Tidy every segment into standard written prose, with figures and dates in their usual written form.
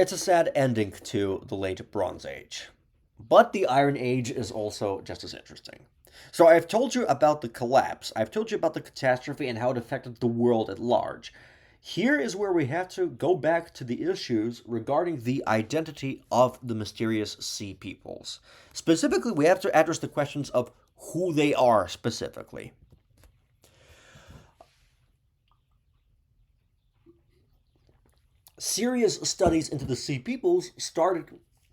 It's a sad ending to the late Bronze Age. But the Iron Age is also just as interesting. So I've told you about the collapse, I've told you about the catastrophe and how it affected the world at large. Here is where we have to go back to the issues regarding the identity of the mysterious sea peoples. Specifically, we have to address the questions of who they are specifically. Serious studies into the sea peoples started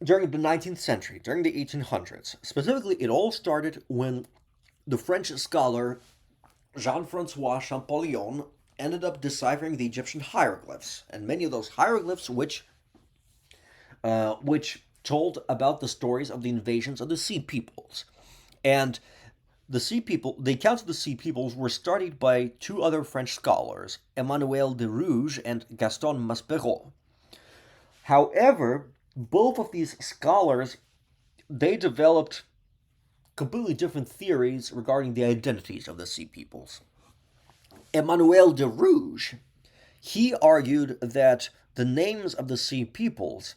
during the 19th century, during the 1800s. Specifically, it all started when the French scholar Jean Francois Champollion ended up deciphering the Egyptian hieroglyphs, and many of those hieroglyphs which told about the stories of the invasions of the sea peoples. And the accounts of the sea peoples were studied by two other French scholars, Emmanuel de Rouge and Gaston Maspero. However, both of these scholars they developed completely different theories regarding the identities of the sea peoples. Emmanuel de Rouge, he argued that the names of the sea peoples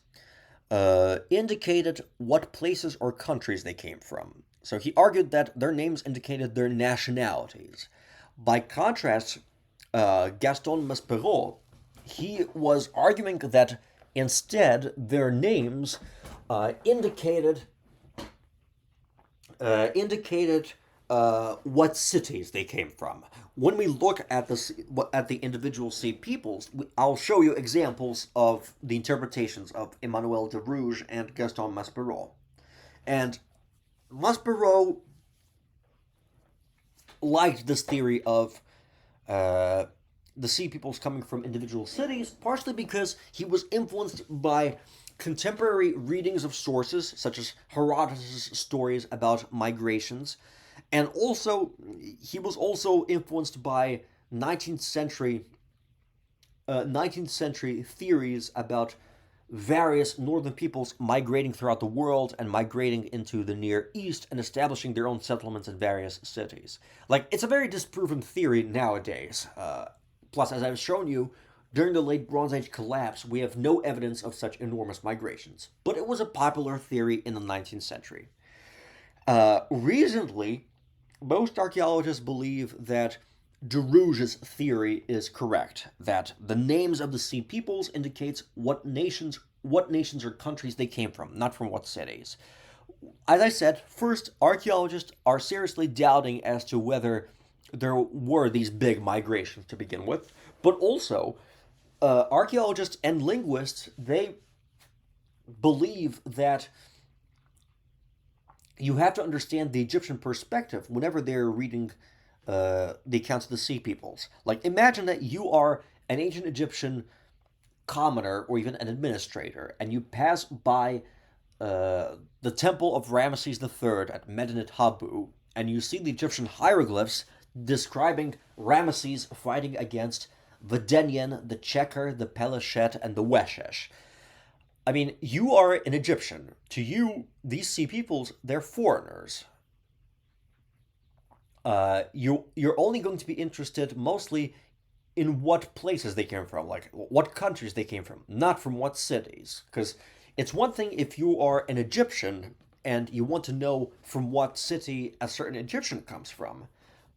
indicated what places or countries they came from. So he argued that their names indicated their nationalities. By contrast, Gaston Maspero, he was arguing that instead their names indicated what cities they came from. When we look at the individual sea peoples, I'll show you examples of the interpretations of Emmanuel de Rouge and Gaston Maspero. And Maspero liked this theory of the sea peoples coming from individual cities, partially because he was influenced by contemporary readings of sources such as Herodotus' stories about migrations, and also he was also influenced by 19th century 19th century theories about various northern peoples migrating throughout the world and migrating into the Near East and establishing their own settlements in various cities. Like, it's a very disproven theory nowadays. Plus, as I've shown you, during the late Bronze Age collapse, we have no evidence of such enormous migrations. But it was a popular theory in the 19th century. Recently, most archaeologists believe that Derouge's theory is correct, that the names of the sea peoples indicates what nations or countries they came from, not from what cities. As I said, first, archaeologists are seriously doubting as to whether there were these big migrations to begin with, but also archaeologists and linguists they believe that you have to understand the Egyptian perspective whenever they're reading the accounts of the sea peoples. Like, imagine that you are an ancient Egyptian commoner or even an administrator, and you pass by the temple of Ramesses III at Medinet Habu, and you see the Egyptian hieroglyphs describing Ramesses fighting against the Denyen, the Cheker, the Pelashet, and the Weshesh. I mean, you are an Egyptian. To you, these sea peoples, they're foreigners. You're only going to be interested mostly in what places they came from, like what countries they came from, not from what cities. Because it's one thing if you are an Egyptian and you want to know from what city a certain Egyptian comes from,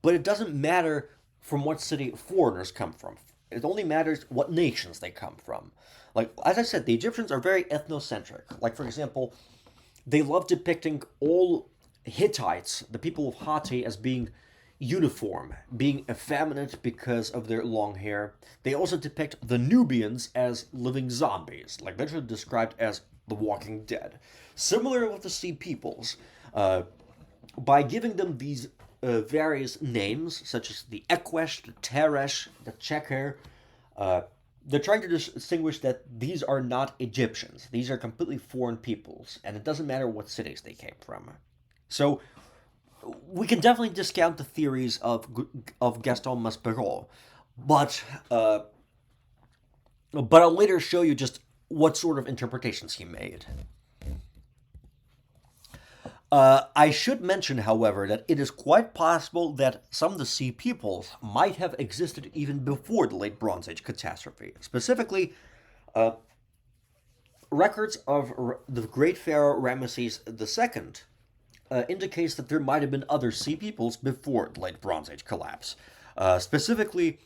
but it doesn't matter from what city foreigners come from. It only matters what nations they come from. Like, as I said, the Egyptians are very ethnocentric. Like, for example, they love depicting all Hittites, the people of Hatti, as being uniform, being effeminate because of their long hair. They also depict the Nubians as living zombies, like literally described as the Walking Dead. Similar with the Sea Peoples, by giving them these various names, such as the Ekwesh, the Teresh, the Cheker, they're trying to distinguish that these are not Egyptians. These are completely foreign peoples, and it doesn't matter what cities they came from. So we can definitely discount the theories of Gaston Maspero, but I'll later show you just what sort of interpretations he made. I should mention, however, that it is quite possible that some of the sea peoples might have existed even before the late Bronze Age catastrophe. Specifically, records of the great pharaoh Ramesses II indicates that there might have been other sea peoples before the late Bronze Age collapse. Specifically,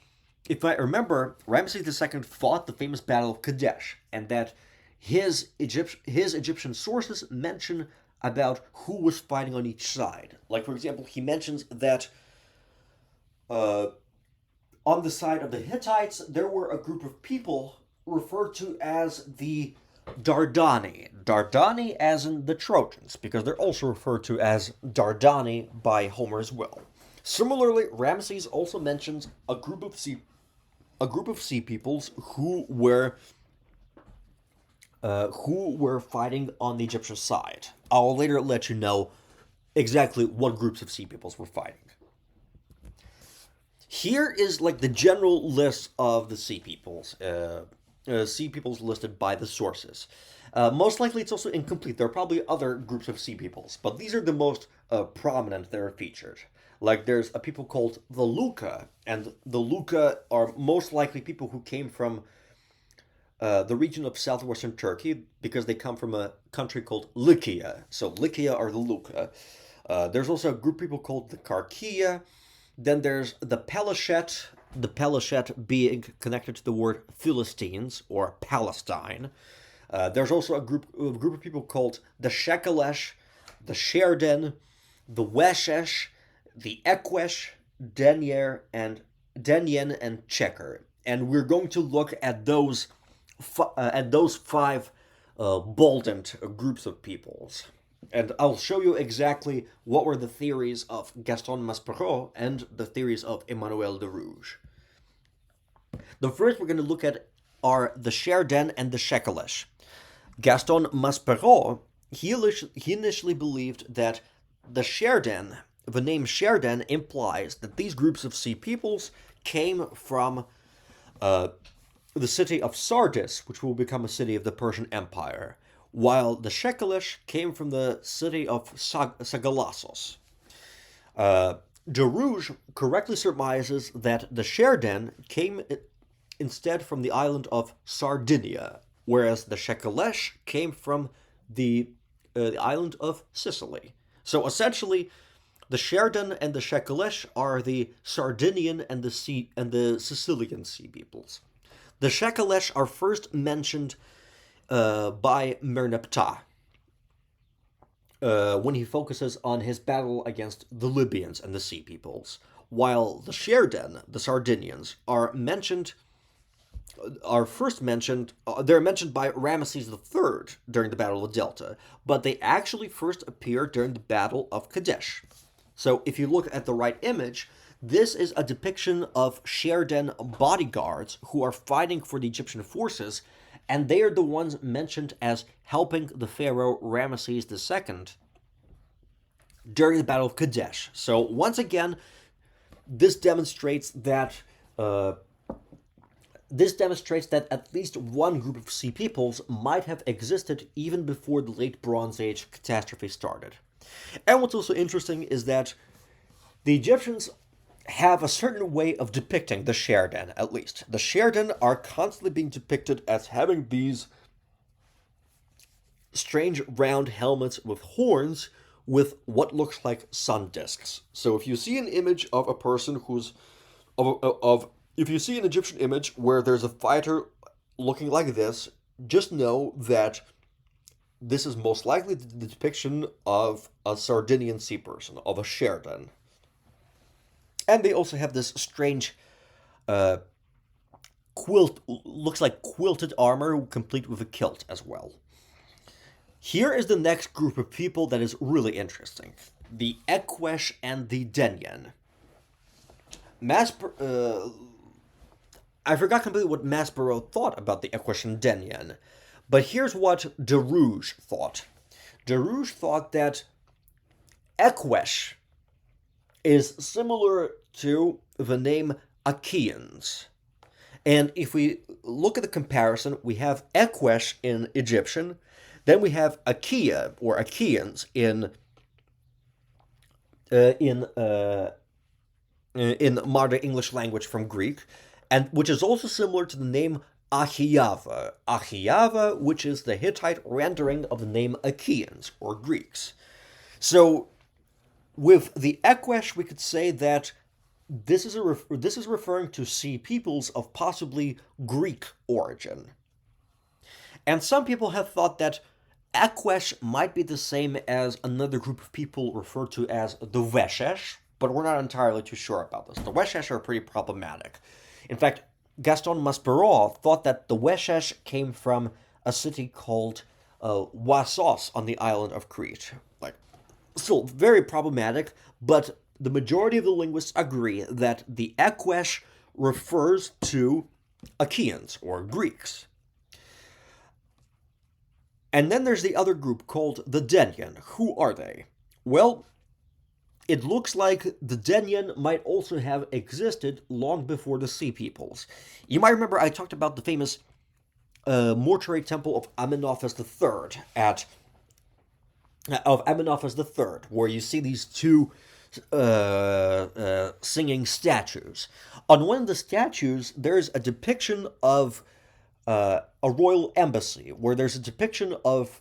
if I remember, Ramesses II fought the famous Battle of Kadesh, and that his Egyptian sources mention about who was fighting on each side. Like, for example, he mentions that uh, on the side of the Hittites, there were a group of people referred to as the Dardani. Dardani as in the Trojans, because they're also referred to as Dardani by Homer as well. Similarly, Ramesses also mentions a group of sea peoples who were fighting on the Egyptian side. I'll later let you know exactly what groups of sea peoples were fighting. Here is like the general list of the sea peoples. Sea peoples listed by the sources. Most likely it's also incomplete. There are probably other groups of sea peoples, but these are the most prominent that are featured. Like there's a people called the Luca, and the Luca are most likely people who came from the region of southwestern Turkey because they come from a country called Lycia. So Lycia are the Luca. There's also a group of people called the Karkia. Then there's the Pelashet being connected to the word Philistines or Palestine. There's also a group of people called the Shekelesh, the Sherden, the Weshesh, the Ekwesh, Denyer, and Denyen and Checker. And we're going to look at those five boldened groups of peoples. And I'll show you exactly what were the theories of Gaston Maspero and the theories of Emmanuel de Rouge. The first we're going to look at are the Sherden and the Shekelesh. Gaston Maspero, he initially believed that the name Sherden implies that these groups of sea peoples came from the city of Sardis, which will become a city of the Persian Empire, while the Shekelesh came from the city of Sagalassos. De Rouge correctly surmises that the Sherden came instead from the island of Sardinia, whereas the Shekelesh came from the island of Sicily. So essentially, the Sherden and the Shekelesh are the Sardinian and the Sicilian sea peoples. The Shekelesh are first mentioned by Merneptah when he focuses on his battle against the Libyans and the sea peoples, while the Sherden, the Sardinians, are first mentioned. They're mentioned by Ramesses III during the Battle of Delta, but they actually first appear during the Battle of Kadesh. So if you look at the right image, this is a depiction of Sherden bodyguards who are fighting for the Egyptian forces, and they are the ones mentioned as helping the pharaoh Ramesses II during the Battle of Kadesh. So once again, this demonstrates that at least one group of sea peoples might have existed even before the late Bronze Age catastrophe started. And what's also interesting is that the Egyptians have a certain way of depicting the Sherden, at least. The Sherden are constantly being depicted as having these strange round helmets with horns with what looks like sun discs. So if you see an image of a person if you see an Egyptian image where there's a fighter looking like this, just know that this is most likely the depiction of a Sardinian sea person, of a Sherden. And they also have this strange looks like quilted armor complete with a kilt as well. Here is the next group of people that is really interesting. The Ekwesh and the Denyen. I forgot completely what Maspero thought about the Ekwesh and Denyen, but here's what De Rouge thought. De Rouge thought that Ekwesh is similar to the name Achaeans. And if we look at the comparison, we have Ekwesh in Egyptian, then we have Achaea or Achaeans in modern English language from Greek, and which is also similar to the name Ahiava. Ahiava, which is the Hittite rendering of the name Achaeans, or Greeks. So, with the Ekwesh, we could say that this is referring to sea peoples of possibly Greek origin. And some people have thought that Ekwesh might be the same as another group of people referred to as the Weshesh, but we're not entirely too sure about this. The Weshesh are pretty problematic. In fact, Gaston Maspero thought that the Weshesh came from a city called Wassos on the island of Crete. Like, still very problematic, but the majority of the linguists agree that the Ekwesh refers to Achaeans or Greeks. And then there's the other group called the Denyen. Who are they? Well, it looks like the Denyen might also have existed long before the Sea Peoples. You might remember I talked about the famous mortuary temple of Amenophis III where you see these two singing statues. On one of the statues, there's a depiction of a royal embassy where there's a depiction of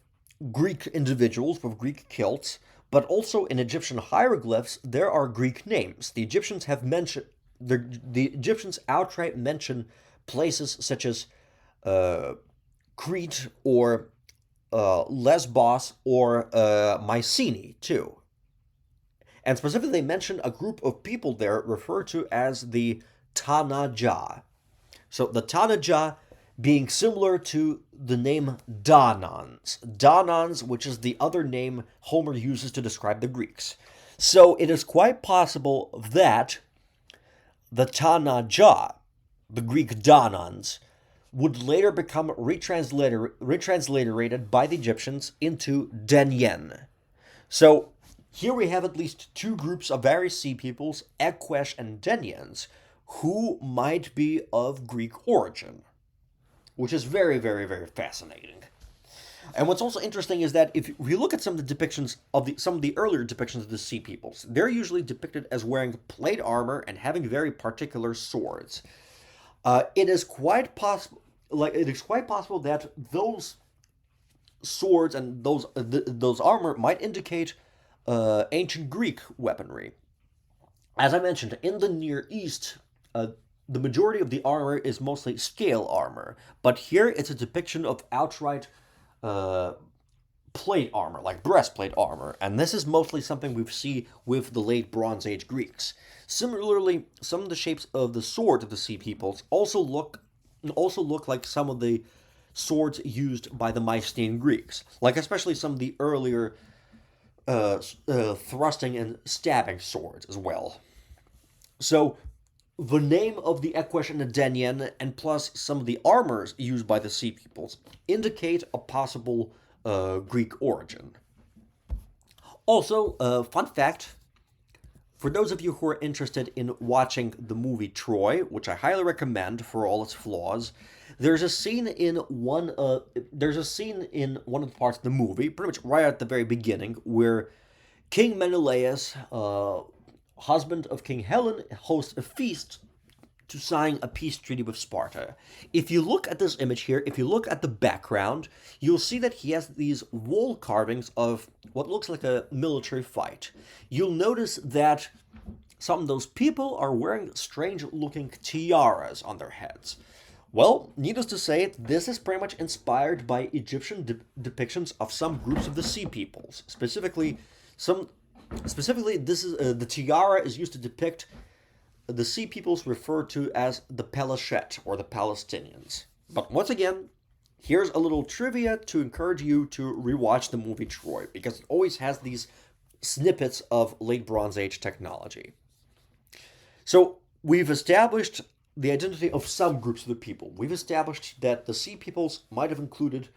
Greek individuals with Greek kilts, but also in Egyptian hieroglyphs there are Greek names. The Egyptians have mentioned the Egyptians outright mention places such as Crete or Lesbos or Mycenae too. And specifically, they mention a group of people there referred to as the Tanaja. So the Tanaja being similar to the name Danans. Danans, which is the other name Homer uses to describe the Greeks. So it is quite possible that the Tanaja, the Greek Danans, would later become retransliterated by the Egyptians into Denyen. So here we have at least two groups of various sea peoples, Ekwesh and Denyans, who might be of Greek origin, which is very, very, very fascinating. And what's also interesting is that if we look at some of the depictions of some of the earlier depictions of the sea peoples, they're usually depicted as wearing plate armor and having very particular swords. It is quite possible that those swords and those armor might indicate ancient Greek weaponry. As I mentioned, in the Near East, the majority of the armor is mostly scale armor, but here it's a depiction of outright plate armor, like breastplate armor, and this is mostly something we see with the late Bronze Age Greeks. Similarly, some of the shapes of the swords of the Sea Peoples also look like some of the swords used by the Mycenaean Greeks, like especially some of the earlier thrusting and stabbing swords as well. So the name of the Ekwesh and the Denyen, and plus some of the armors used by the Sea Peoples, indicate a possible Greek origin. Also, fun fact, for those of you who are interested in watching the movie Troy, which I highly recommend for all its flaws, there's a scene in one of the parts of the movie, pretty much right at the very beginning, where King Menelaus, husband of King Helen, hosts a feast to sign a peace treaty with Sparta. If you look at this image here, if you look at the background, you'll see that he has these wall carvings of what looks like a military fight. You'll notice that some of those people are wearing strange-looking tiaras on their heads. Well, needless to say, this is pretty much inspired by Egyptian depictions of some groups of the Sea Peoples. Specifically, this is the tiara is used to depict the Sea Peoples referred to as the Pelashet, or the Palestinians. But once again, here's a little trivia to encourage you to rewatch the movie Troy, because it always has these snippets of late Bronze Age technology. So we've established the identity of some groups of the people. We've established that the Sea Peoples might have included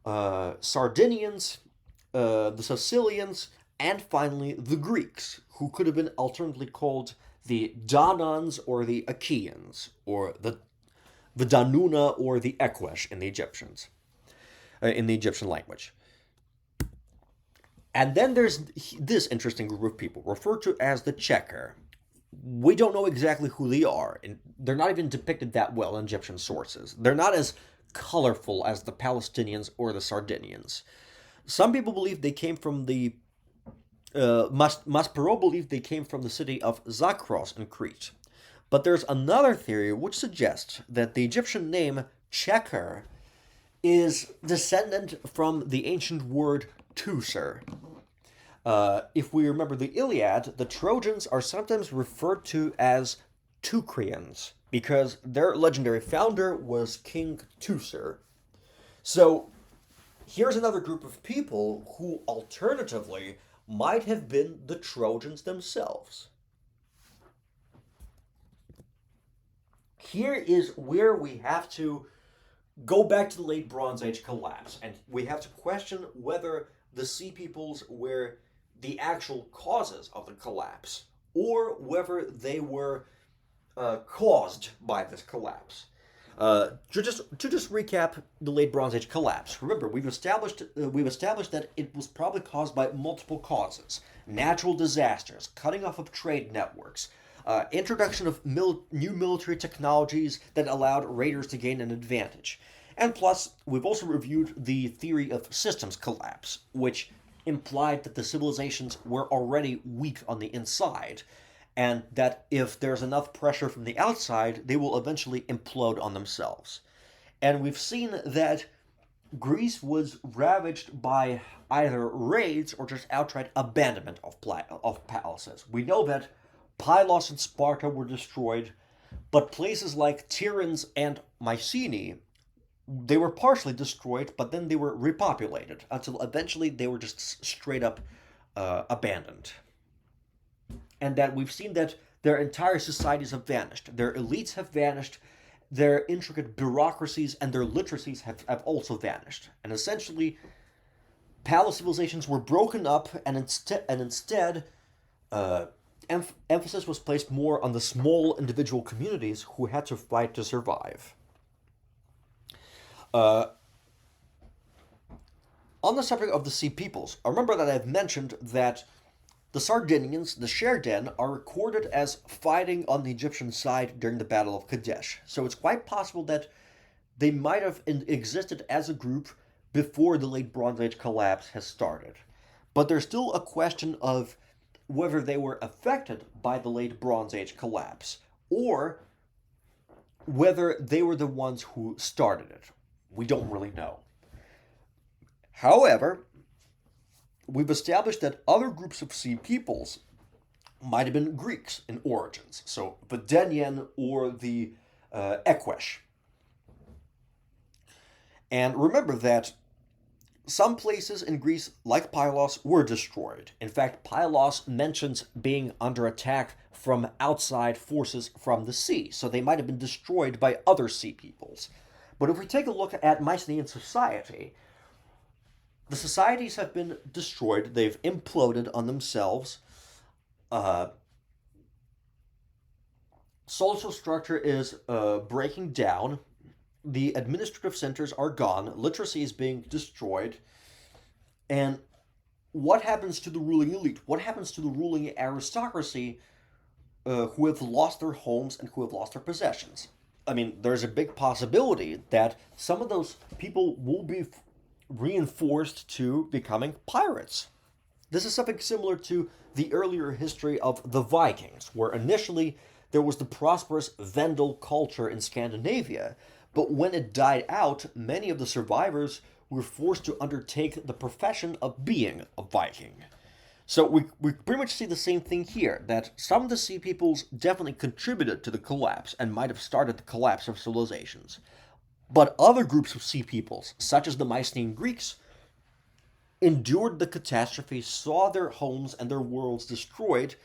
Sardinians, the Sicilians, and finally the Greeks, who could have been alternately called the Danans or the Achaeans, or the Danuna or the Ekwesh in the Egyptian language. And then there's this interesting group of people referred to as the Checker. We don't know exactly who they are, and they're not even depicted that well in Egyptian sources. They're not as colorful as the Palestinians or the Sardinians. Some people believe they came from the Maspero believed they came from the city of Zakros in Crete. But there's another theory which suggests that the Egyptian name Cheker is descendant from the ancient word Teucer. If we remember the Iliad, the Trojans are sometimes referred to as Teucrians because their legendary founder was King Teucer. So here's another group of people who alternatively might have been the Trojans themselves. Here is where we have to go back to the late Bronze Age collapse, and we have to question whether the Sea Peoples were the actual causes of the collapse, or whether they were caused by this collapse. To just recap the late Bronze Age collapse. Remember, we've established that it was probably caused by multiple causes: natural disasters, cutting off of trade networks, introduction of new military technologies that allowed raiders to gain an advantage, and plus, we've also reviewed the theory of systems collapse, which implied that the civilizations were already weak on the inside, and that if there's enough pressure from the outside, they will eventually implode on themselves. And we've seen that Greece was ravaged by either raids or just outright abandonment of palaces. We know that Pylos and Sparta were destroyed, but places like Tiryns and Mycenae, they were partially destroyed, but then they were repopulated until eventually they were just straight up abandoned. And that we've seen that their entire societies have vanished. Their elites have vanished, their intricate bureaucracies and their literacies have also vanished. And essentially, palace civilizations were broken up, and instead emphasis was placed more on the small individual communities who had to fight to survive. Uh, on the subject of the Sea Peoples, I remember that I've mentioned that the Sardinians, the Sherden, are recorded as fighting on the Egyptian side during the Battle of Kadesh. So it's quite possible that they might have existed as a group before the late Bronze Age collapse has started. But there's still a question of whether they were affected by the late Bronze Age collapse, or whether they were the ones who started it. We don't really know. However, we've established that other groups of Sea Peoples might have been Greeks in origins, so the Denyen or the Ekwesh. And remember that some places in Greece, like Pylos, were destroyed. In fact, Pylos mentions being under attack from outside forces from the sea, so they might have been destroyed by other Sea Peoples. But if we take a look at Mycenaean society, the societies have been destroyed. They've imploded on themselves. Uh, Social structure is breaking down. The administrative centers are gone. Literacy is being destroyed. And what happens to the ruling elite? What happens to the ruling aristocracy who have lost their homes and who have lost their possessions? I mean, there's a big possibility that some of those people will be reinforced to becoming pirates. This is something similar to the earlier history of the Vikings, where initially there was the prosperous Vendel culture in Scandinavia, but when it died out, many of the survivors were forced to undertake the profession of being a Viking. So we pretty much see the same thing here, that some of the Sea Peoples definitely contributed to the collapse and might have started the collapse of civilizations. But other groups of Sea Peoples, such as the Mycenaean Greeks, endured the catastrophe, saw their homes and their worlds destroyed,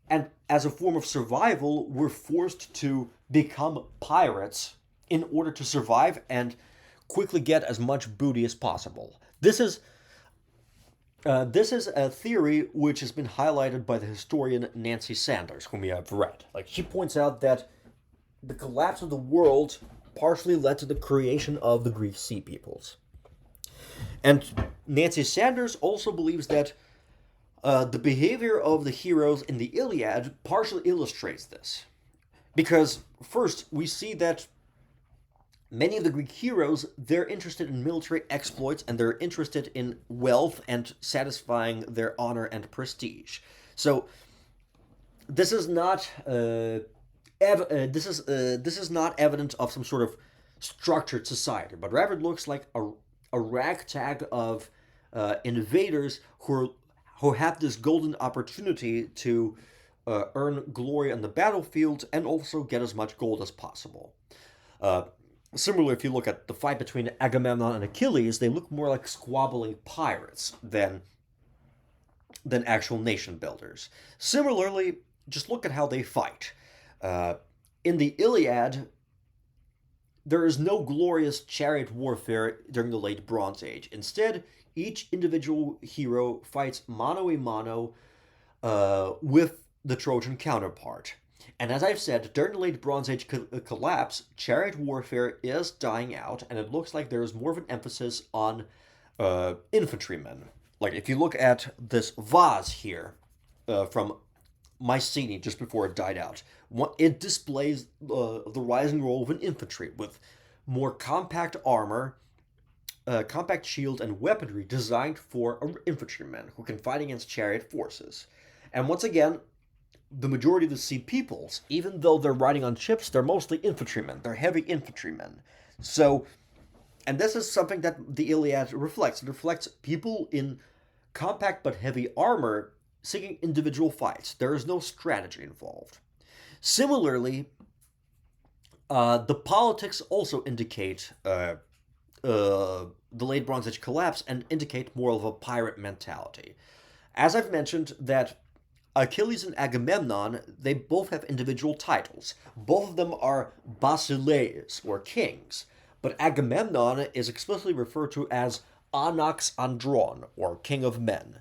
and as a form of survival were forced to become pirates in order to survive and quickly get as much booty as possible. This is a theory which has been highlighted by the historian Nancy Sanders, whom you have read. Like, she points out that the collapse of the world partially led to the creation of the Greek Sea Peoples. And Nancy Sanders also believes that The behavior of the heroes in the Iliad partially illustrates this. Because, first, we see that many of the Greek heroes, they're interested in military exploits and they're interested in wealth and satisfying their honor and prestige. So, this is not this is not evidence of some sort of structured society, but rather it looks like a ragtag of invaders who have this golden opportunity to earn glory on the battlefield and also get as much gold as possible. Uh, Similarly, if you look at the fight between Agamemnon and Achilles, they look more like squabbling pirates than actual nation builders. Similarly, just look at how they fight. Uh, in the Iliad, there is no glorious chariot warfare during the late Bronze Age. Instead, each individual hero fights mano a mano with the Trojan counterpart. And as I've said, during the late Bronze Age collapse, chariot warfare is dying out, and it looks like there is more of an emphasis on infantrymen. Like if you look at this vase here from Mycenae just before it died out, it displays the rising role of an infantry with more compact armor, compact shield, and weaponry designed for infantrymen who can fight against chariot forces. And once again, the majority of the sea peoples, even though they're riding on ships, they're mostly infantrymen. They're heavy infantrymen. So, and this is something that the Iliad reflects. It reflects people in compact but heavy armor seeking individual fights. There is no strategy involved. Similarly, the politics also indicate the late Bronze Age collapse and indicate more of a pirate mentality. As I've mentioned, that Achilles and Agamemnon, they both have individual titles. Both of them are basileus, or kings, but Agamemnon is explicitly referred to as Anax Andron, or king of men.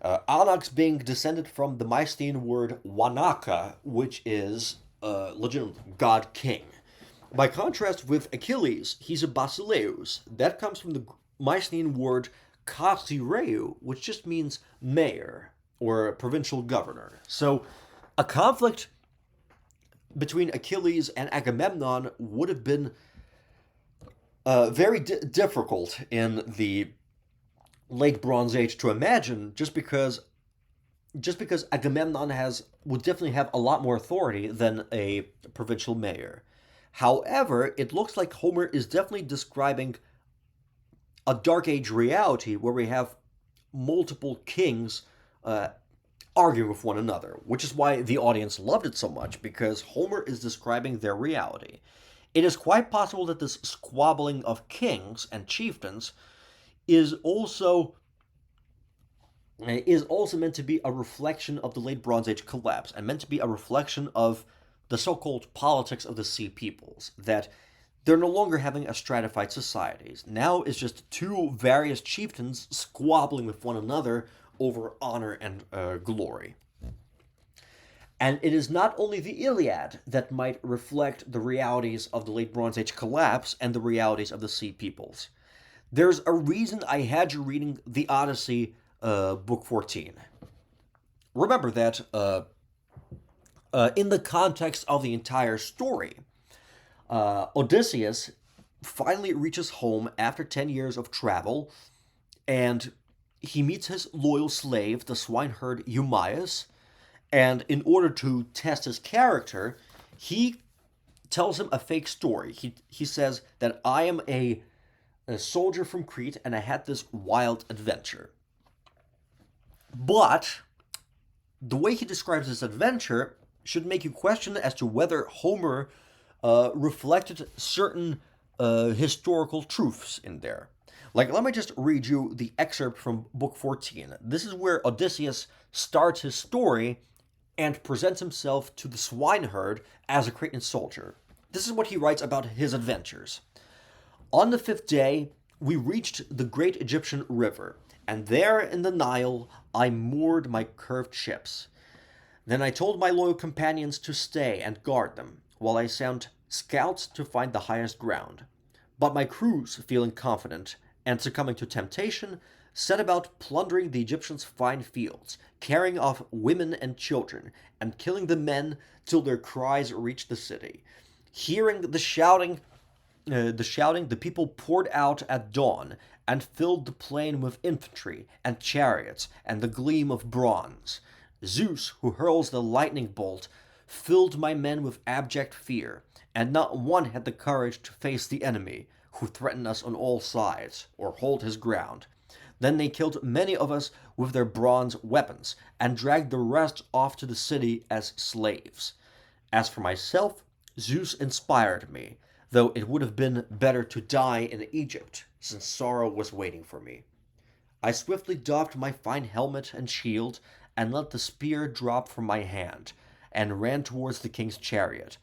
Anax being descended from the Mycenaean word Wanaka, which is legitimately God King. By contrast with Achilles, he's a basileus. That comes from the Mycenaean word Kasireu, which just means mayor or provincial governor. So a conflict between Achilles and Agamemnon would have been very difficult in the late Bronze Age to imagine, just because Agamemnon would definitely have a lot more authority than a provincial mayor. However, it looks like Homer is definitely describing a Dark Age reality where we have multiple kings arguing with one another, which is why the audience loved it so much, because Homer is describing their reality. It is quite possible that this squabbling of kings and chieftains is also meant to be a reflection of the late Bronze Age collapse and meant to be a reflection of the so-called politics of the sea peoples, that they're no longer having a stratified societies. Now it's just two various chieftains squabbling with one another over honor and glory. And it is not only the Iliad that might reflect the realities of the late Bronze Age collapse and the realities of the sea peoples. There's a reason I had you reading the Odyssey, book 14. Remember that in the context of the entire story, Odysseus finally reaches home after 10 years of travel, and he meets his loyal slave, the swineherd Eumaeus, and in order to test his character, he tells him a fake story. He says that I am a soldier from Crete and I had this wild adventure. But the way he describes this adventure should make you question as to whether Homer reflected certain historical truths in there. Like, let me just read you the excerpt from Book 14. This is where Odysseus starts his story and presents himself to the swineherd as a Cretan soldier. This is what he writes about his adventures. On the 5th day, we reached the great Egyptian river, and there in the Nile I moored my curved ships. Then I told my loyal companions to stay and guard them, while I sent scouts to find the highest ground. But my crews, feeling confident, and succumbing to temptation, set about plundering the Egyptians' fine fields, carrying off women and children, and killing the men till their cries reached the city. Hearing the people poured out at dawn and filled the plain with infantry and chariots and the gleam of bronze. Zeus, who hurls the lightning bolt, filled my men with abject fear, and not one had the courage to face the enemy, who threatened us on all sides, or hold his ground. Then they killed many of us with their bronze weapons, and dragged the rest off to the city as slaves. As for myself, Zeus inspired me, though it would have been better to die in Egypt, since sorrow was waiting for me. I swiftly doffed my fine helmet and shield, and let the spear drop from my hand, and ran towards the king's chariot.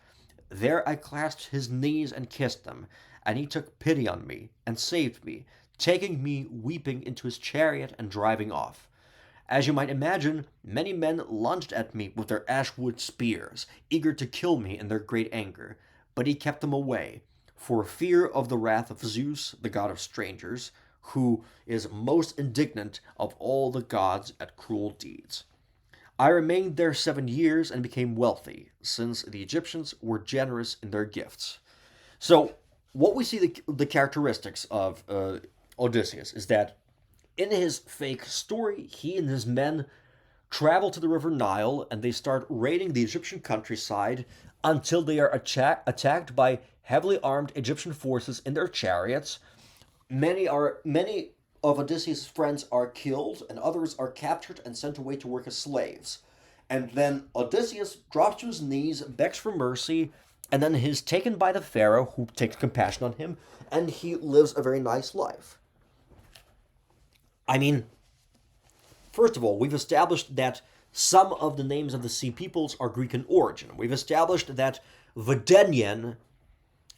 There I clasped his knees and kissed them, and he took pity on me, and saved me, taking me weeping into his chariot and driving off. As you might imagine, many men lunged at me with their ashwood spears, eager to kill me in their great anger, but he kept them away, for fear of the wrath of Zeus, the god of strangers, who is most indignant of all the gods at cruel deeds. I remained there 7 years and became wealthy, since the Egyptians were generous in their gifts. So, what we see the characteristics of Odysseus is that in his fake story, he and his men travel to the river Nile and they start raiding the Egyptian countryside until they are attacked by heavily armed Egyptian forces in their chariots. Many of Odysseus' friends are killed, and others are captured and sent away to work as slaves. And then Odysseus drops to his knees, begs for mercy, and then he's taken by the pharaoh, who takes compassion on him, and he lives a very nice life. I mean, first of all, we've established that some of the names of the sea peoples are Greek in origin. We've established that Vodenian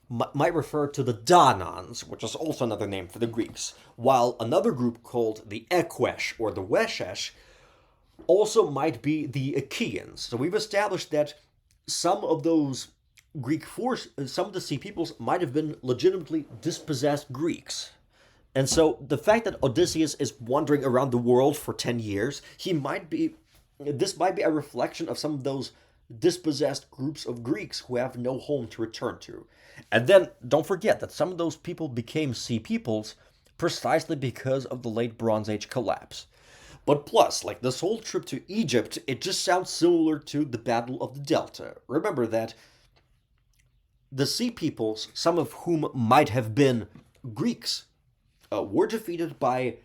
might refer to the Danans, which is also another name for the Greeks, while another group called the Equesh or the Weshesh also might be the Achaeans. So we've established that some of those some of the sea peoples might have been legitimately dispossessed Greeks. And so the fact that Odysseus is wandering around the world for 10 years, this might be a reflection of some of those dispossessed groups of Greeks who have no home to return to. And then don't forget that some of those people became sea peoples precisely because of the late Bronze Age collapse. But plus, like this whole trip to Egypt, it just sounds similar to the Battle of the Delta. Remember that the sea peoples, some of whom might have been Greeks, were defeated by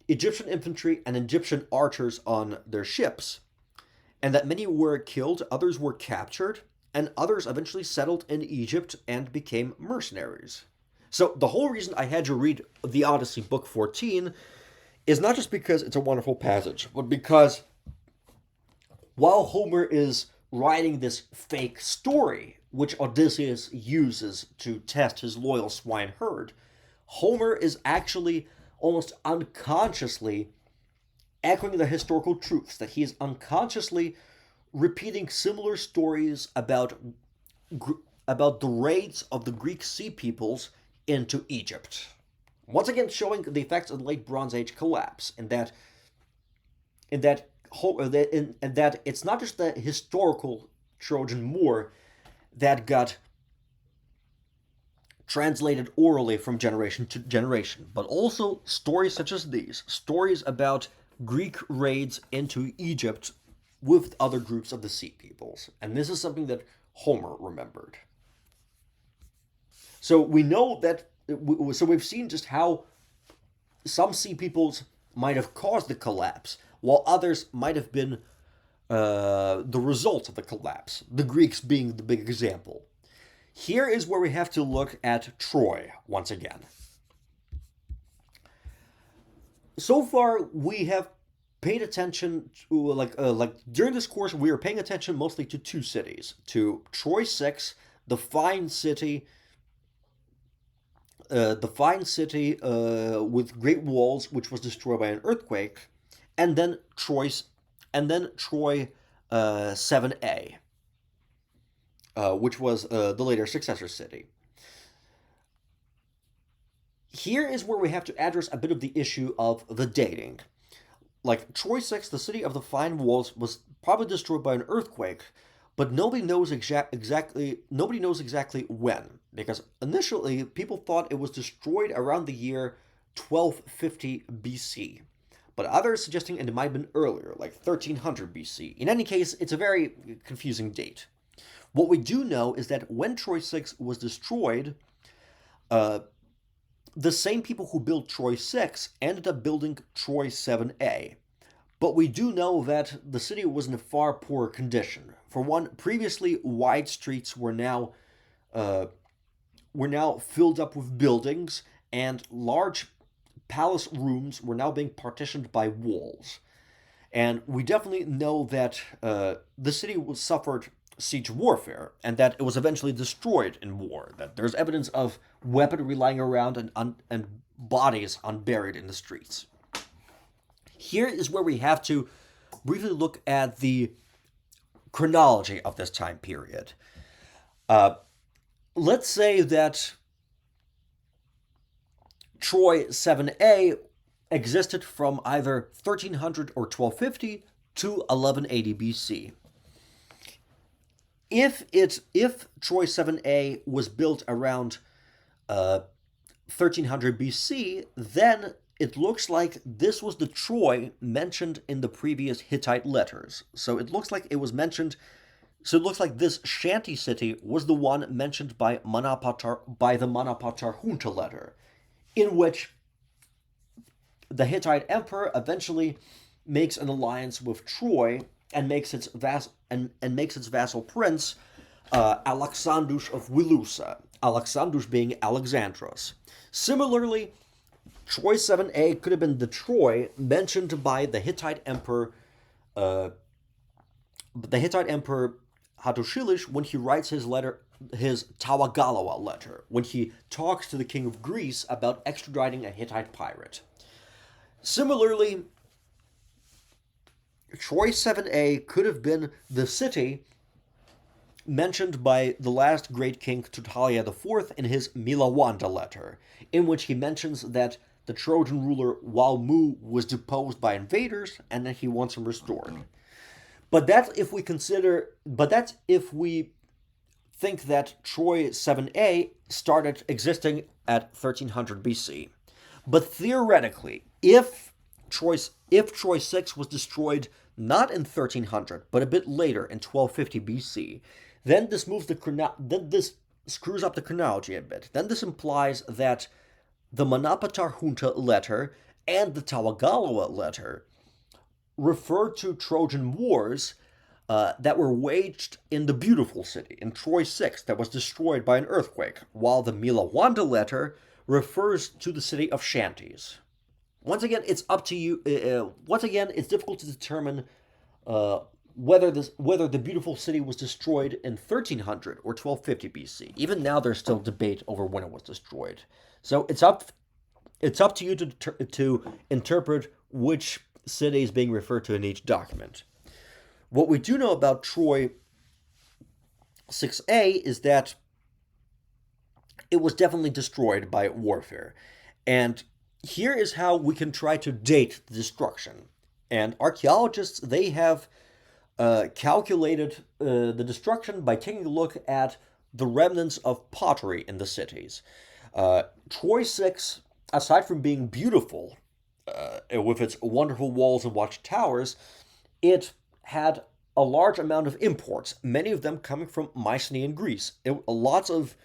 Egyptian infantry and Egyptian archers on their ships, and that many were killed, others were captured, and others eventually settled in Egypt and became mercenaries. So the whole reason I had you read the Odyssey, Book 14, is not just because it's a wonderful passage, but because while Homer is writing this fake story, which Odysseus uses to test his loyal swineherd, Homer is actually almost unconsciously echoing the historical truths, that he is unconsciously repeating similar stories about the raids of the Greek sea peoples into Egypt. Once again, showing the effects of the late Bronze Age collapse, and that it's not just the historical Trojan War that got translated orally from generation to generation, but also stories such as these, stories about Greek raids into Egypt with other groups of the sea peoples. And this is something that Homer remembered. So we know that, so we've seen just how some sea peoples might have caused the collapse, while others might have been the result of the collapse, the Greeks being the big example. Here is where we have to look at Troy once again. So far, we have paid attention to, during this course, we are paying attention mostly to two cities, to Troy 6, the fine city with great walls, which was destroyed by an earthquake, and then Troy 7a, which was the later successor city. Here is where we have to address a bit of the issue of the dating. Like Troy 6, the city of the fine walls, was probably destroyed by an earthquake, but nobody knows exactly when, because initially people thought it was destroyed around the year 1250 BC, but others suggesting it might have been earlier, like 1300 BC. In any case, it's a very confusing date. What we do know is that when Troy 6 was destroyed, uh, the same people who built Troy 6 ended up building Troy 7A. But we do know that the city was in a far poorer condition. For one, previously wide streets uh, were now filled up with buildings, and large palace rooms were now being partitioned by walls. And we definitely know that the city suffered siege warfare, and that it was eventually destroyed in war. That there's evidence of weaponry lying around and bodies unburied in the streets. Here is where we have to briefly look at the chronology of this time period. Uh, let's say that Troy 7A existed from either 1300 or 1250 to 1180 BC. If Troy 7A was built around 1300 BC, then it looks like this was the Troy mentioned in the previous Hittite letters. So it looks like this shanty city was the one mentioned by the Manapatar Junta letter, in which the Hittite emperor eventually makes an alliance with Troy and makes its vassal prince Alexandros of Wilusa, Alexandros being Alexandros. Similarly, Troy 7A could have been the Troy mentioned by the Hittite emperor Hattushilish when he writes his Tawagalawa letter, when he talks to the king of Greece about extraditing a Hittite pirate. Similarly, Troy 7A could have been the city mentioned by the last great king Tudhaliya IV in his Milawanda letter, in which he mentions that the Trojan ruler Walmu was deposed by invaders and that he wants him restored. But that's if we think that Troy 7A started existing at 1300 BC. But theoretically, if Troy 6 was destroyed not in 1300, but a bit later in 1250 BC, then this screws up the chronology a bit. Then this implies that the Manapatar Junta letter and the Tawagalawa letter refer to Trojan wars that were waged in the beautiful city, in Troy 6, that was destroyed by an earthquake, while the Milawanda letter refers to the city of Shanties. Once again, it's up to you. It's difficult to determine whether the beautiful city was destroyed in 1300 or 1250 BC. Even now, there's still debate over when it was destroyed. So it's up to you to interpret which city is being referred to in each document. What we do know about Troy 6A is that it was definitely destroyed by warfare. And here is how we can try to date the destruction. And archaeologists, they have calculated the destruction by taking a look at the remnants of pottery in the cities. Troy 6, aside from being beautiful, with its wonderful walls and watchtowers, it had a large amount of imports, many of them coming from Mycenaean Greece. Lots of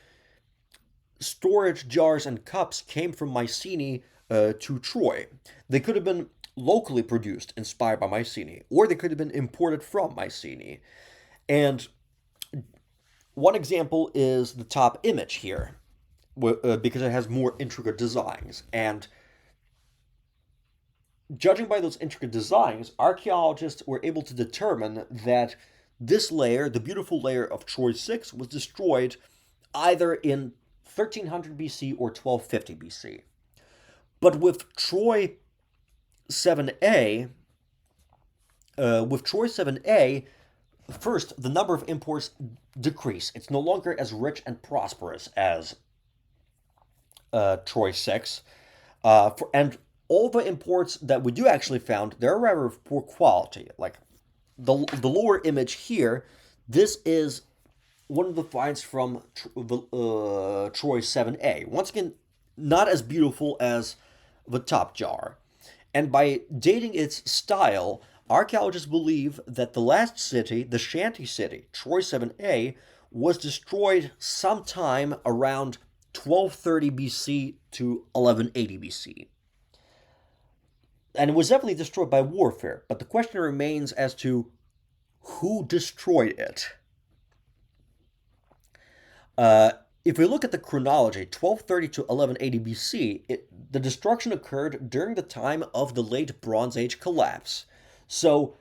storage jars and cups came from Mycenae to Troy. They could have been locally produced, inspired by Mycenae, or they could have been imported from Mycenae. And one example is the top image here, because it has more intricate designs. And judging by those intricate designs, archaeologists were able to determine that this layer, the beautiful layer of Troy 6, was destroyed either in 1300 BC or 1250 BC. But with Troy 7A, first, the number of imports decrease. It's no longer as rich and prosperous as Troy 6. And all the imports that we do actually found, they're rather of poor quality. Like the lower image here, this is one of the finds from Troy 7A. Once again, not as beautiful as the top jar. And by dating its style, archaeologists believe that the last city, the Shanty City, Troy 7A, was destroyed sometime around 1230 BC to 1180 BC. And it was definitely destroyed by warfare, but the question remains as to who destroyed it. If we look at the chronology, 1230 to 1180 BC, the destruction occurred during the time of the late Bronze Age collapse. So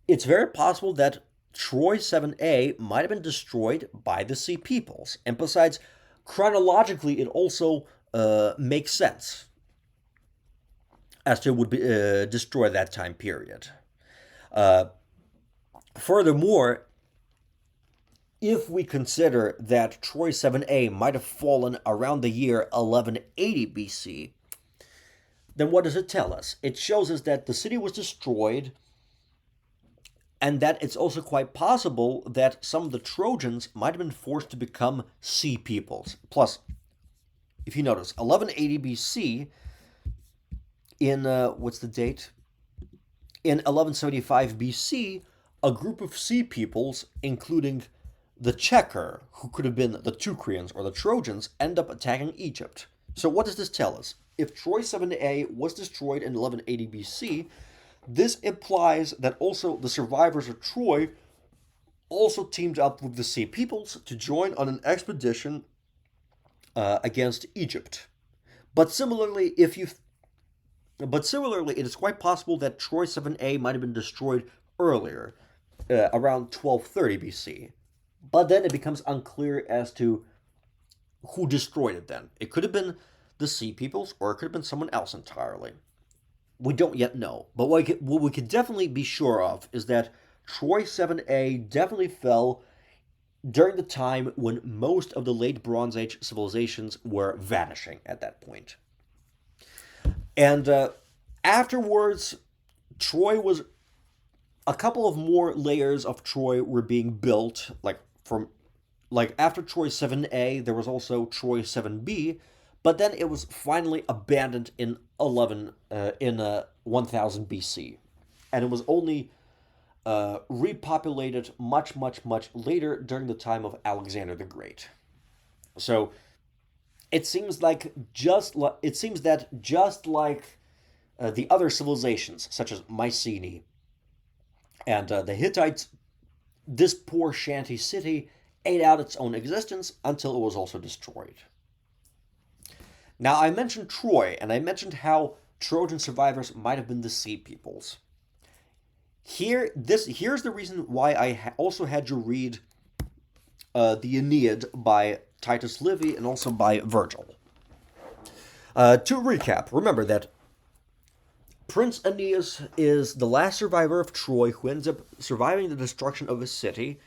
it's very possible that Troy 7A might have been destroyed by the Sea Peoples. And besides, chronologically, it also makes sense as to would be destroy that time period. Furthermore, if we consider that Troy 7A might have fallen around the year 1180 BC, then what does it tell us? It shows us that the city was destroyed, and that it's also quite possible that some of the Trojans might have been forced to become Sea Peoples. Plus, if you notice, 1180 BC, in, what's the date? In 1175 BC, a group of Sea Peoples, including the Chequer, who could have been the Teucrians or the Trojans, end up attacking Egypt. So what does this tell us? If Troy 7A was destroyed in 1180 BC, this implies that also the survivors of Troy also teamed up with the Sea Peoples to join on an expedition against Egypt. But similarly, it is quite possible that Troy 7A might have been destroyed earlier, around 1230 BC. But then it becomes unclear as to who destroyed it then. It could have been the Sea Peoples, or it could have been someone else entirely. We don't yet know. But what we could definitely be sure of is that Troy 7A definitely fell during the time when most of the late Bronze Age civilizations were vanishing at that point. And afterwards, Troy was... A couple of more layers of Troy were being built, after Troy 7A, there was also Troy 7B, but then it was finally abandoned in 1000 BC, and it was only repopulated much, much, much later during the time of Alexander the Great. So it seems that just like the other civilizations, such as Mycenae and the Hittites, this poor shanty city ate out its own existence until it was also destroyed. Now, I mentioned Troy, and I mentioned how Trojan survivors might have been the Sea Peoples. Here's the reason why I also had you read the Aeneid by Titus Livy and also by Virgil. To recap, remember that Prince Aeneas is the last survivor of Troy who ends up surviving the destruction of his city,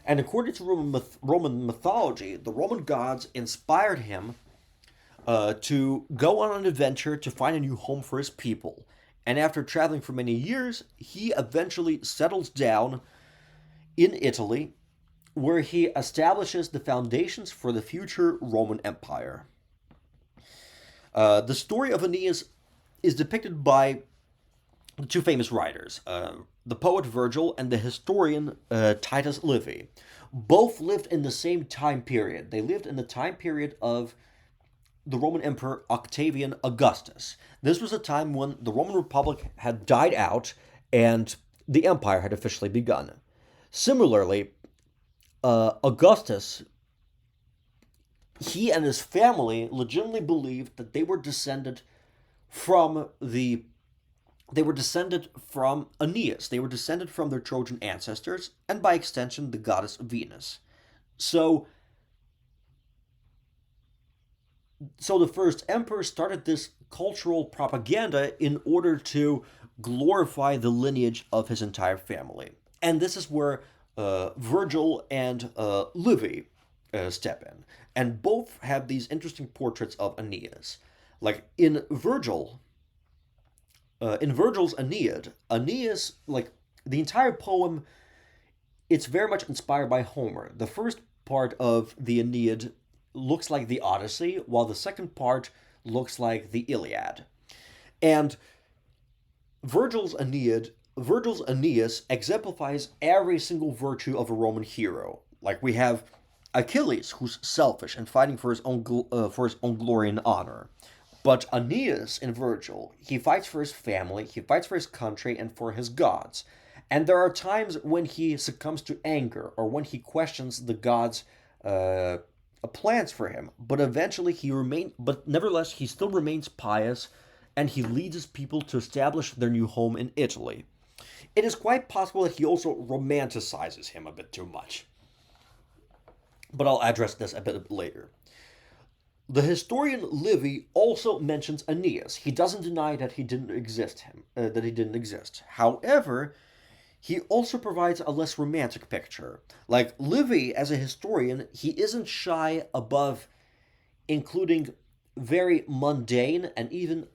and according to Roman mythology, the Roman gods inspired him to go on an adventure to find a new home for his people. And after traveling for many years, he eventually settles down in Italy, where he establishes the foundations for the future Roman Empire. The story of Aeneas is depicted by the two famous writers, the poet Virgil and the historian Titus Livy. Both lived in the same time period. They lived in the time period of the Roman Emperor Octavian Augustus. This was a time when the Roman Republic had died out and the empire had officially begun. Similarly, Augustus, he and his family legitimately believed that they were descended from Aeneas. They were descended from their Trojan ancestors, and by extension, the goddess Venus. So the first emperor started this cultural propaganda in order to glorify the lineage of his entire family. And this is where Virgil and Livy step in. And both have these interesting portraits of Aeneas. Like in Virgil's Aeneid, Aeneas, like the entire poem, it's very much inspired by Homer. The first part of the Aeneid looks like the Odyssey, while the second part looks like the Iliad. And Virgil's Aeneas exemplifies every single virtue of a Roman hero. Like we have Achilles, who's selfish and fighting for his own glory and honor. But Aeneas in Virgil, he fights for his family, he fights for his country, and for his gods. And there are times when he succumbs to anger or when he questions the gods' plans for him. But nevertheless, he still remains pious, and he leads his people to establish their new home in Italy. It is quite possible that he also romanticizes him a bit too much. But I'll address this a bit later. The historian Livy also mentions Aeneas. He doesn't deny that he didn't exist. However, he also provides a less romantic picture. Like Livy, as a historian, he isn't shy above including very mundane and even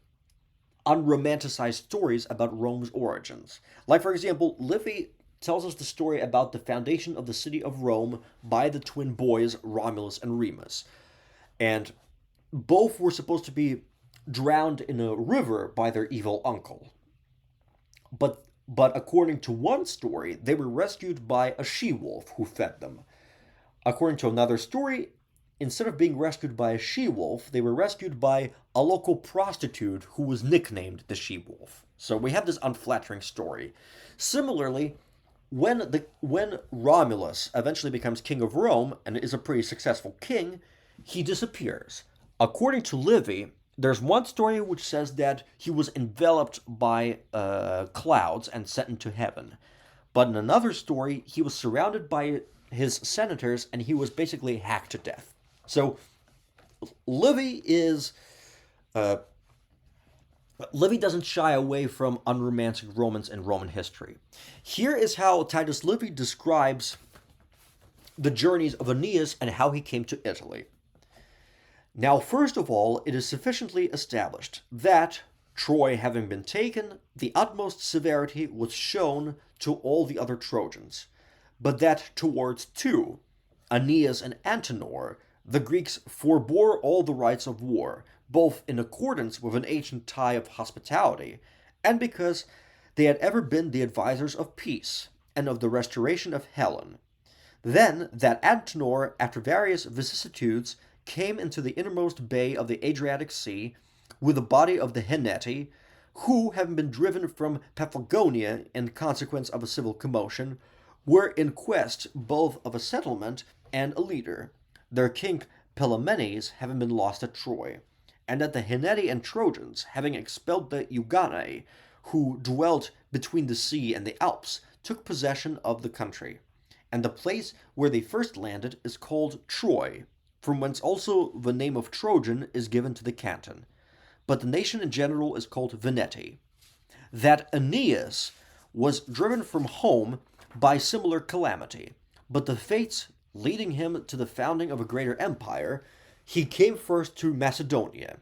unromanticized stories about Rome's origins. Like, for example, Livy tells us the story about the foundation of the city of Rome by the twin boys Romulus and Remus. And both were supposed to be drowned in a river by their evil uncle. But according to one story, they were rescued by a she-wolf who fed them. According to another story, instead of being rescued by a she-wolf, they were rescued by a local prostitute who was nicknamed the she-wolf. So we have this unflattering story. Similarly, when Romulus eventually becomes king of Rome and is a pretty successful king, he disappears. According to Livy, there's one story which says that he was enveloped by clouds and sent into heaven. But in another story, he was surrounded by his senators and he was basically hacked to death. So Livy is Livy doesn't shy away from unromantic romance in Roman history. Here is how Titus Livy describes the journeys of Aeneas and how he came to Italy. Now, first of all, it is sufficiently established that, Troy having been taken, the utmost severity was shown to all the other Trojans, but that towards two, Aeneas and Antenor, the Greeks forbore all the rights of war, both in accordance with an ancient tie of hospitality, and because they had ever been the advisers of peace, and of the restoration of Helen. Then that Antenor, after various vicissitudes, came into the innermost bay of the Adriatic Sea with the body of the Henneti, who, having been driven from Paphlagonia in consequence of a civil commotion, were in quest both of a settlement and a leader, their king Pelamenes having been lost at Troy, and that the Henneti and Trojans, having expelled the Euganae, who dwelt between the sea and the Alps, took possession of the country. And the place where they first landed is called Troy, from whence also the name of Trojan is given to the canton. But the nation in general is called Veneti. That Aeneas was driven from home by similar calamity, but the fates leading him to the founding of a greater empire, he came first to Macedonia,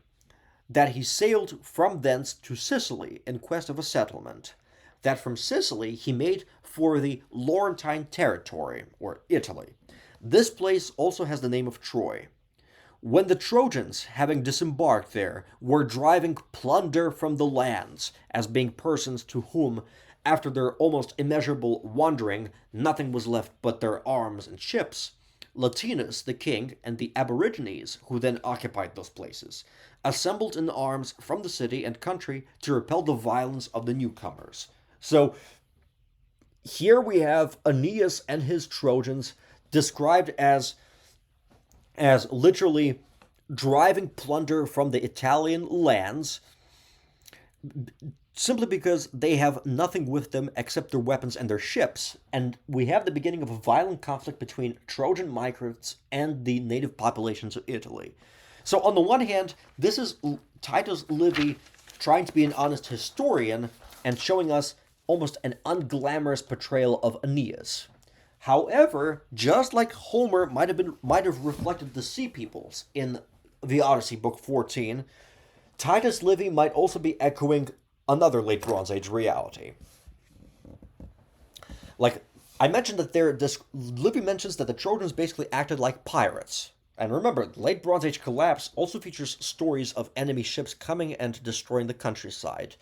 that he sailed from thence to Sicily in quest of a settlement, that from Sicily he made for the Laurentine territory, or Italy. This place also has the name of Troy. When the Trojans, having disembarked there, were driving plunder from the lands, as being persons to whom, after their almost immeasurable wandering, nothing was left but their arms and ships, Latinus the king and the aborigines who then occupied those places assembled in arms from the city and country to repel the violence of the newcomers. So here we have Aeneas and his Trojans described as literally driving plunder from the Italian lands simply because they have nothing with them except their weapons and their ships. And we have the beginning of a violent conflict between Trojan migrants and the native populations of Italy. So on the one hand, this is Titus Livy trying to be an honest historian and showing us almost an unglamorous portrayal of Aeneas. However, just like Homer might have reflected the Sea Peoples in the Odyssey, Book 14, Titus Livy might also be echoing another late Bronze Age reality. Like I mentioned that this Livy mentions that the Trojans basically acted like pirates. And remember, the late Bronze Age collapse also features stories of enemy ships coming and destroying the countryside.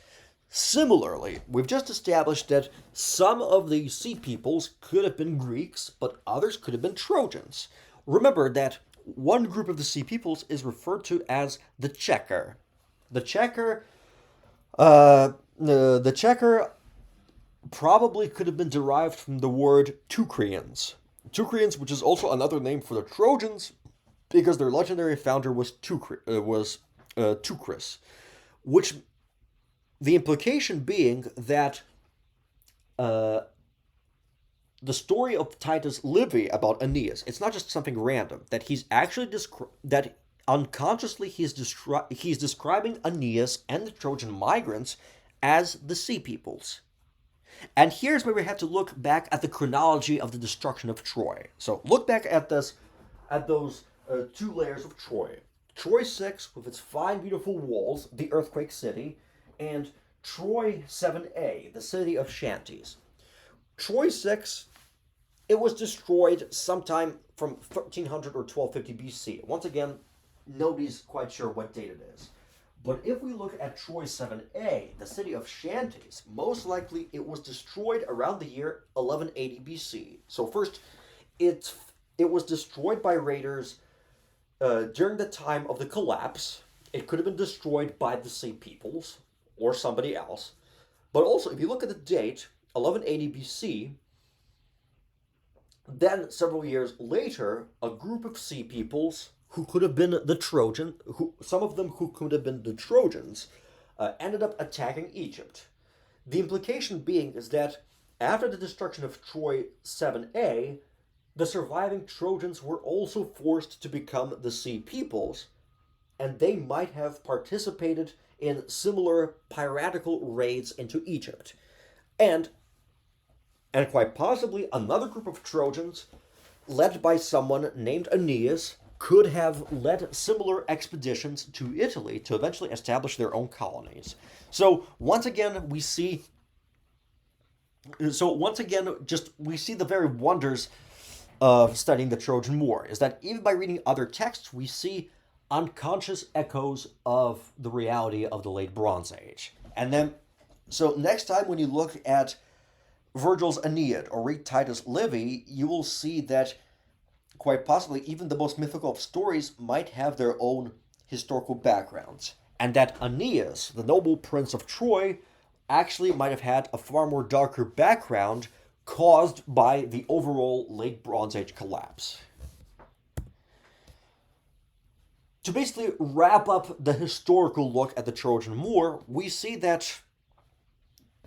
Similarly, we've just established that some of the Sea Peoples could have been Greeks, but others could have been Trojans. Remember that one group of the Sea Peoples is referred to as the Checker. The Checker, the Checker probably could have been derived from the word Teucrians. Teucrians, which is also another name for the Trojans, because their legendary founder was Teucrus, which the implication being that uh, the story of Titus Livy about Aeneas, it's not just something random, that he's actually that unconsciously he's describing Aeneas and the Trojan migrants as the Sea Peoples. And here's where we have to look back at the chronology of the destruction of Troy. So look back at those two layers of Troy. Troy 6 with its fine, beautiful walls, the earthquake city, and Troy 7a, the city of shanties. Troy 6, it was destroyed sometime from 1300 or 1250 BC. Once again, nobody's quite sure what date it is. But if we look at Troy 7a, the city of shanties, most likely it was destroyed around the year 1180 BC. So first, it was destroyed by raiders during the time of the collapse. It could have been destroyed by the Sea Peoples or somebody else. But also, if you look at the date, 1180 BC, then several years later, a group of Sea Peoples who could have been the Trojan, some of them who could have been the Trojans, ended up attacking Egypt. The implication being is that after the destruction of Troy 7a, the surviving Trojans were also forced to become the Sea Peoples, and they might have participated in similar piratical raids into Egypt. And quite possibly another group of Trojans, led by someone named Aeneas, could have led similar expeditions to Italy to eventually establish their own colonies. So once again, we see the very wonders of studying the Trojan War, is that even by reading other texts, we see unconscious echoes of the reality of the late Bronze Age. And then, so next time when you look at Virgil's Aeneid or read Titus Livy, you will see that quite possibly even the most mythical of stories might have their own historical backgrounds. And that Aeneas, the noble prince of Troy, actually might have had a far more darker background caused by the overall late Bronze Age collapse. To basically wrap up the historical look at the Trojan War, we see that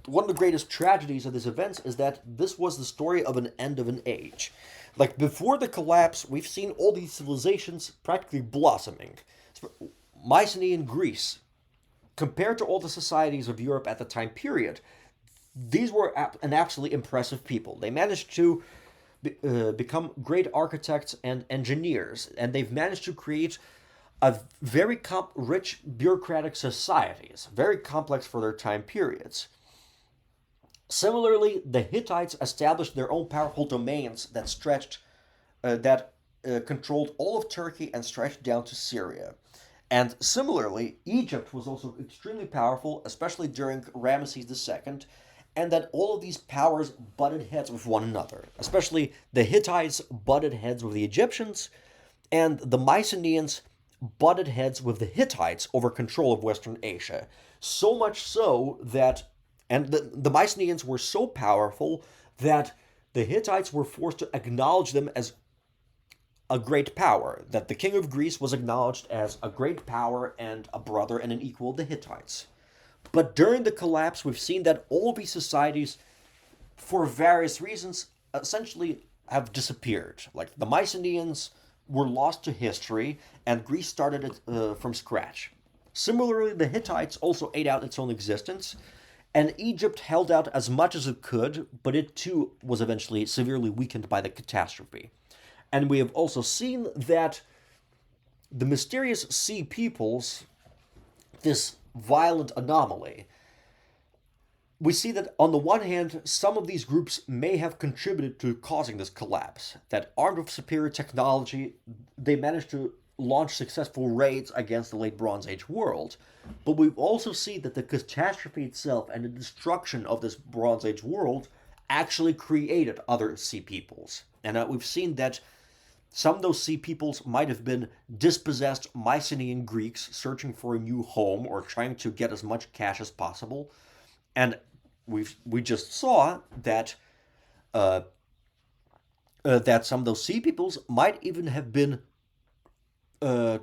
one of the greatest tragedies of these events is that this was the story of an end of an age. Like, before the collapse, we've seen all these civilizations practically blossoming. Mycenaean Greece, compared to all the societies of Europe at the time period, these were an absolutely impressive people. They managed to become great architects and engineers, and they've managed to create a very rich bureaucratic societies, very complex for their time periods. Similarly, the Hittites established their own powerful domains that controlled all of Turkey and stretched down to Syria. And similarly, Egypt was also extremely powerful, especially during Ramesses II, and that all of these powers butted heads with one another. Especially the Hittites butted heads with the Egyptians, and the Mycenaeans butted heads with the Hittites over control of Western Asia. So much so that and the Mycenaeans were so powerful that the Hittites were forced to acknowledge them as a great power, that the king of Greece was acknowledged as a great power and a brother and an equal of the Hittites. But during the collapse, we've seen that all these societies, for various reasons, essentially have disappeared. Like, the Mycenaeans were lost to history, and Greece started it from scratch. Similarly, the Hittites also ate out its own existence, And Egypt held out as much as it could, but it too was eventually severely weakened by the catastrophe. And we have also seen that the mysterious Sea Peoples, this violent anomaly, we see that on the one hand, some of these groups may have contributed to causing this collapse. That armed with superior technology, they managed to launch successful raids against the late Bronze Age world. But we've also seen that the catastrophe itself and the destruction of this Bronze Age world actually created other sea peoples. And we've seen that some of those sea peoples might have been dispossessed Mycenaean Greeks searching for a new home or trying to get as much cash as possible. And we just saw that that some of those sea peoples might even have been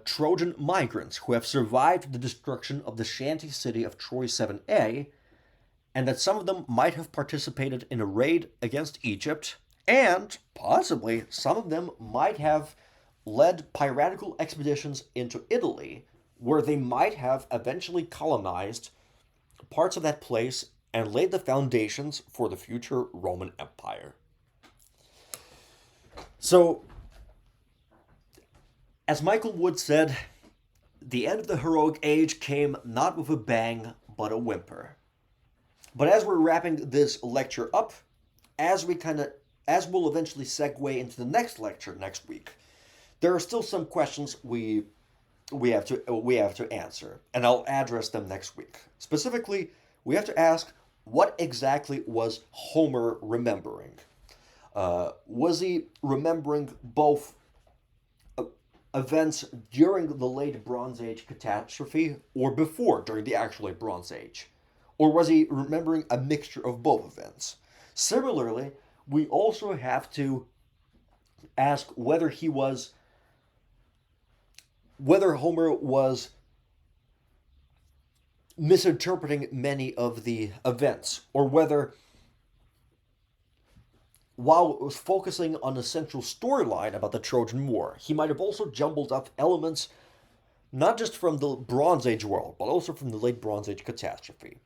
Trojan migrants who have survived the destruction of the shanty city of Troy 7a, and that some of them might have participated in a raid against Egypt, and possibly some of them might have led piratical expeditions into Italy, where they might have eventually colonized parts of that place and laid the foundations for the future Roman Empire. So, as Michael Wood said, the end of the heroic age came not with a bang, but a whimper. But as we're wrapping this lecture up, as we'll eventually segue into the next lecture next week, there are still some questions we have to answer, and I'll address them next week. Specifically, we have to ask, what exactly was Homer remembering? Was he remembering both events during the late Bronze Age catastrophe or before, during the actual late Bronze Age? Or was he remembering a mixture of both events? Similarly, we also have to ask whether Homer was misinterpreting many of the events, or whether, while it was focusing on the central storyline about the Trojan War, he might have also jumbled up elements not just from the Bronze Age world, but also from the late Bronze Age catastrophe.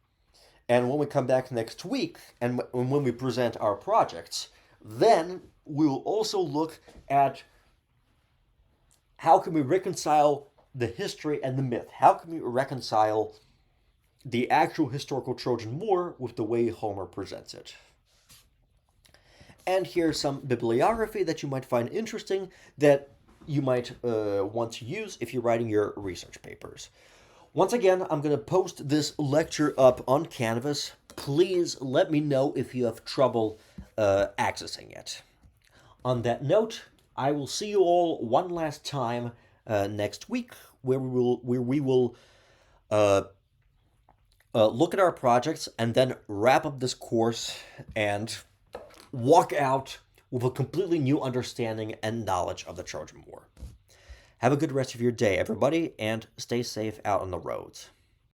And when we come back next week, and when we present our projects, then we will also look at how can we reconcile the history and the myth? How can we reconcile the actual historical Trojan War with the way Homer presents it? And here's some bibliography that you might find interesting that you might want to use if you're writing your research papers. Once again, I'm going to post this lecture up on Canvas. Please let me know if you have trouble accessing it. On that note, I will see you all one last time next week, where we will look at our projects and then wrap up this course and walk out with a completely new understanding and knowledge of the Trojan War. Have a good rest of your day, everybody, and stay safe out on the roads.